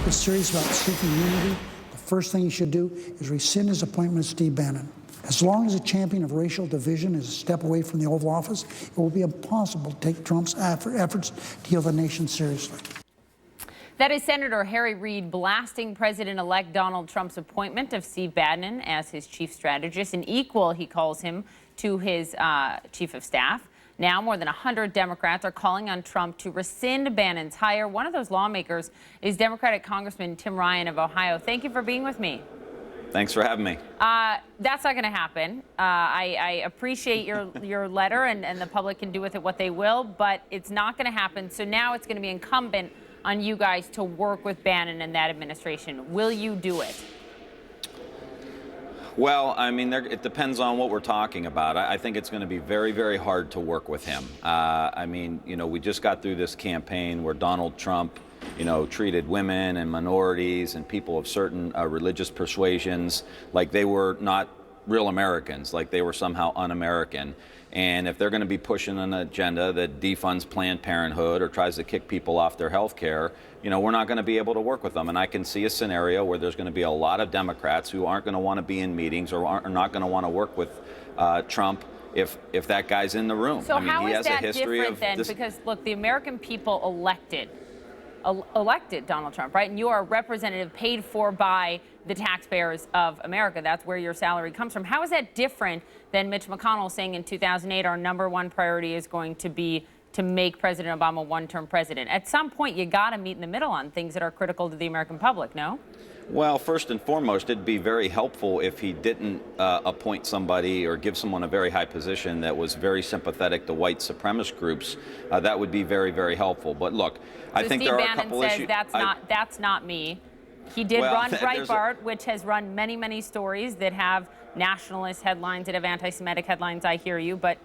is serious about seeking unity, the first thing he should do is rescind his appointment of Steve Bannon. As long as a champion of racial division is a step away from the Oval Office, it will be impossible to take Trump's efforts to heal the nation seriously. That is Senator Harry Reid blasting President-elect Donald Trump's appointment of Steve Bannon as his chief strategist, an equal, he calls him, to his chief of staff. Now, more than 100 Democrats are calling on Trump to rescind Bannon's hire. One of those lawmakers is Democratic Congressman Tim Ryan of Ohio. Thank you for being with me. Thanks for having me. That's not going to happen. I appreciate your letter, and the public can do with it what they will, but it's not going to happen. So now it's going to be incumbent on you guys to work with Bannon and that administration. Will you do it? Well, I mean, it depends on what we're talking about. I think it's going to be very, very hard to work with him. I mean, you know, we just got through this campaign where Donald Trump, you know, treated women and minorities and people of certain religious persuasions like they were not real Americans, like they were somehow un-American. And if they're going to be pushing an agenda that defunds Planned Parenthood or tries to kick people off their health care, you know, we're not going to be able to work with them. And I can see a scenario where there's going to be a lot of Democrats who aren't going to want to be in meetings or are not going to want to work with Trump if that guy's in the room. So I mean, how he is has that a history different of then? this. Because, look, the American people elected Donald Trump, right? And you are a representative paid for by the taxpayers of America. That's where your salary comes from. How is that different than Mitch McConnell saying in 2008 our number one priority is going to be to make President Obama one-term president? At some point, you got to meet in the middle on things that are critical to the American public, no? Well, first and foremost, it'd be very helpful if he didn't appoint somebody or give someone a very high position that was very sympathetic to white supremacist groups. That would be very, very helpful. But look, I think Steve there are Bannon a couple says issues. That's not me. He did run Breitbart, which has run many, many stories that have nationalist headlines, that have anti-Semitic headlines. I hear you, but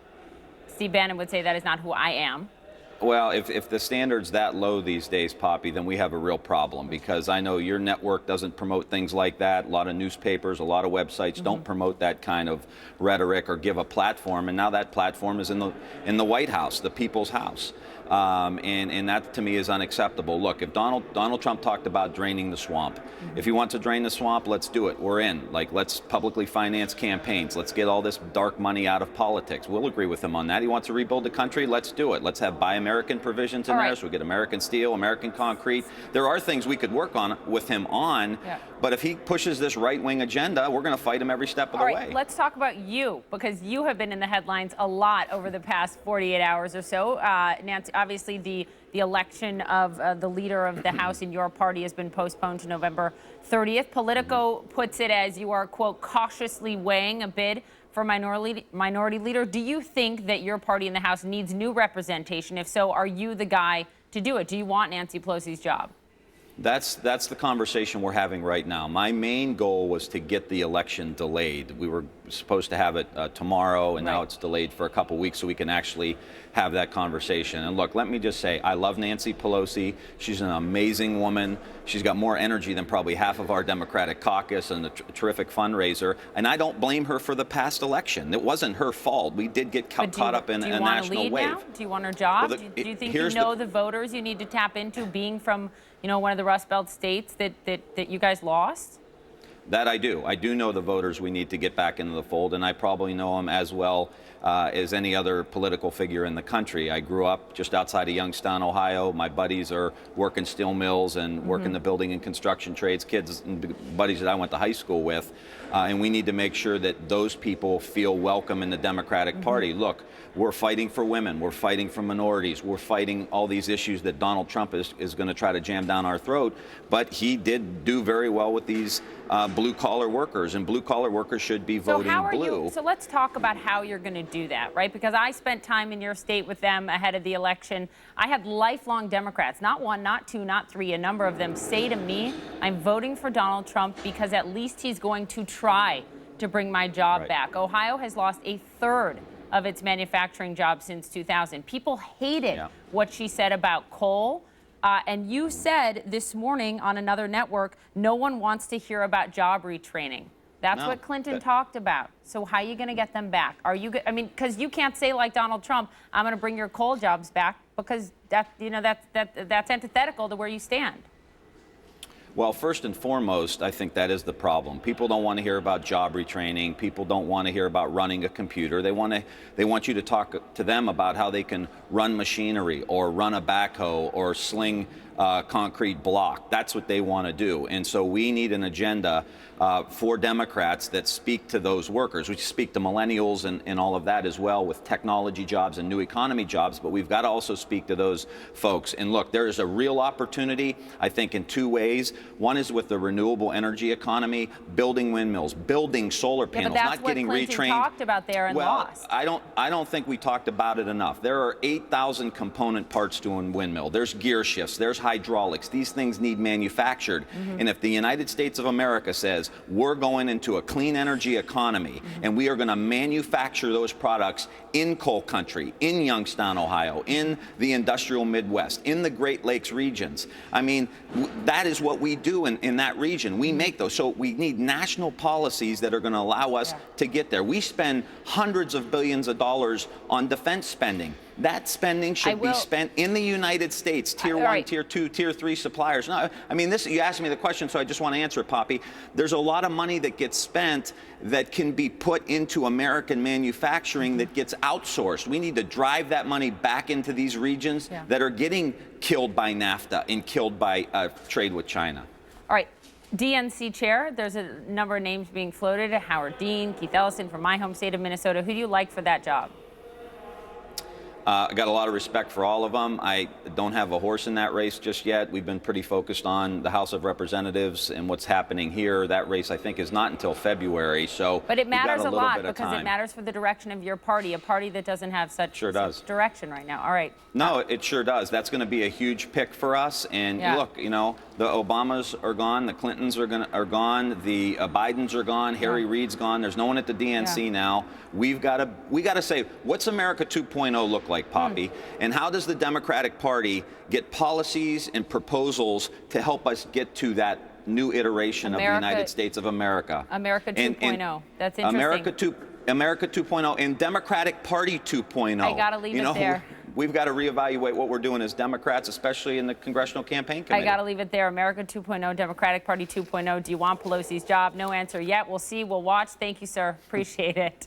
Steve Bannon would say that is not who I am. Well, if the standard's that low these days, Poppy, then we have a real problem, because I know your network doesn't promote things like that. A lot of newspapers, a lot of websites don't promote that kind of rhetoric or give a platform. And now that platform is in the White House, the people's house. And that, to me, is unacceptable. Look, if Donald Trump talked about draining the swamp, if he wants to drain the swamp, let's do it. We're in. Like, let's publicly finance campaigns. Let's get all this dark money out of politics. We'll agree with him on that. He wants to rebuild the country. Let's do it. Let's have Buy American provisions in there, so we get American steel, American concrete. There are things we could work on with him on, but if he pushes this right-wing agenda, we're going to fight him every step of the way. Let's talk about you, because you have been in the headlines a lot over the past 48 hours or so. Nancy, obviously the election of the leader of the House in your party has been postponed to November 30th. Politico puts it as you are, quote, cautiously weighing a bid for minority leader. Do you think that your party in the House needs new representation? If so, are you the guy to do it? Do you want Nancy Pelosi's job? That's the conversation we're having right now. My main goal was to get the election delayed. We were supposed to have it tomorrow, and now it's delayed for a couple weeks so we can actually have that conversation. And look, let me just say, I love Nancy Pelosi. She's an amazing woman. She's got more energy than probably half of our Democratic caucus, and a terrific fundraiser. And I don't blame her for the past election. It wasn't her fault. We did get caught up in a national wave. Now? Do you want her job? Well, do you think you know the voters you need to tap into, being from, you know, one of the Rust Belt states that you guys lost? That I do. I do know the voters we need to get back into the fold, and I probably know them as well as any other political figure in the country. I grew up just outside of Youngstown, Ohio. My buddies are working steel mills and working the building and construction trades, kids and buddies that I went to high school with. And we need to make sure that those people feel welcome in the Democratic Party. Look, we're fighting for women. We're fighting for minorities. We're fighting all these issues that Donald Trump is going to try to jam down our throat. But he did do very well with these blue-collar workers, and blue-collar workers should be voting blue. So let's talk about how you're going to do that, right? Because I spent time in your state with them ahead of the election. I had lifelong Democrats, not one, not two, not three, a number of them, say to me, I'm voting for Donald Trump because at least he's going to try to bring my job back. Ohio has lost a third of its manufacturing jobs since 2000. People hated what she said about coal. And you said this morning on another network, no one wants to hear about job retraining. That's what Clinton talked about. So how are you going to get them back? Are you? I mean, because you can't say like Donald Trump, I'm going to bring your coal jobs back, because that's antithetical to where you stand. Well, first and foremost, I think that is the problem. People don't want to hear about job retraining. People don't want to hear about running a computer. They want you to talk to them about how they can run machinery or run a backhoe or sling concrete block. That's what they want to do. And so we need an agenda for Democrats that speak to those workers. We speak to millennials and all of that as well with technology jobs and new economy jobs, but we've got to also speak to those folks. And look, there is a real opportunity, I think, in two ways. One is with the renewable energy economy, building windmills, building solar panels, but that's not getting what Clinton retrained. talked about there and lost. I don't think we talked about it enough. There are 8,000 component parts to a windmill. There's gear shifts, there's hydraulics. These things need manufactured. And if the United States of America says we're going into a clean energy economy and we are going to manufacture those products in coal country, in Youngstown, Ohio, in the industrial Midwest, in the Great Lakes regions. I mean, that is what we do in that region. We make those. So we need national policies that are going to allow us to get there. We spend hundreds of billions of dollars on defense spending. That spending should be spent in the United States, tier one, tier two, tier three suppliers. No, I mean, you asked me the question, so I just want to answer it, Poppy. There's a lot of money that gets spent that can be put into American manufacturing that gets outsourced. We need to drive that money back into these regions that are getting killed by NAFTA and killed by trade with China. All right. DNC chair, there's a number of names being floated. Howard Dean, Keith Ellison from my home state of Minnesota. Who do you like for that job? I got a lot of respect for all of them. I don't have a horse in that race just yet. We've been pretty focused on the House of Representatives and what's happening here. That race, I think, is not until February. So, but it matters a lot because it matters for the direction of your party, a party that doesn't have such direction right now. All right. No, it sure does. That's going to be a huge pick for us. And look, you know, the Obamas are gone, the Clintons are gone, the Bidens are gone, Harry Reid's gone. There's no one at the DNC now. We got to say, what's America 2.0 look like, Poppy? And how does the Democratic Party get policies and proposals to help us get to that new iteration of the United States of America? America 2.0. That's interesting. America 2.0 and Democratic Party 2.0. I got to leave it there. We've got to reevaluate what we're doing as Democrats, especially in the Congressional Campaign Committee. I got to leave it there. America 2.0, Democratic Party 2.0. Do you want Pelosi's job? No answer yet. We'll see. We'll watch. Thank you, sir. Appreciate it.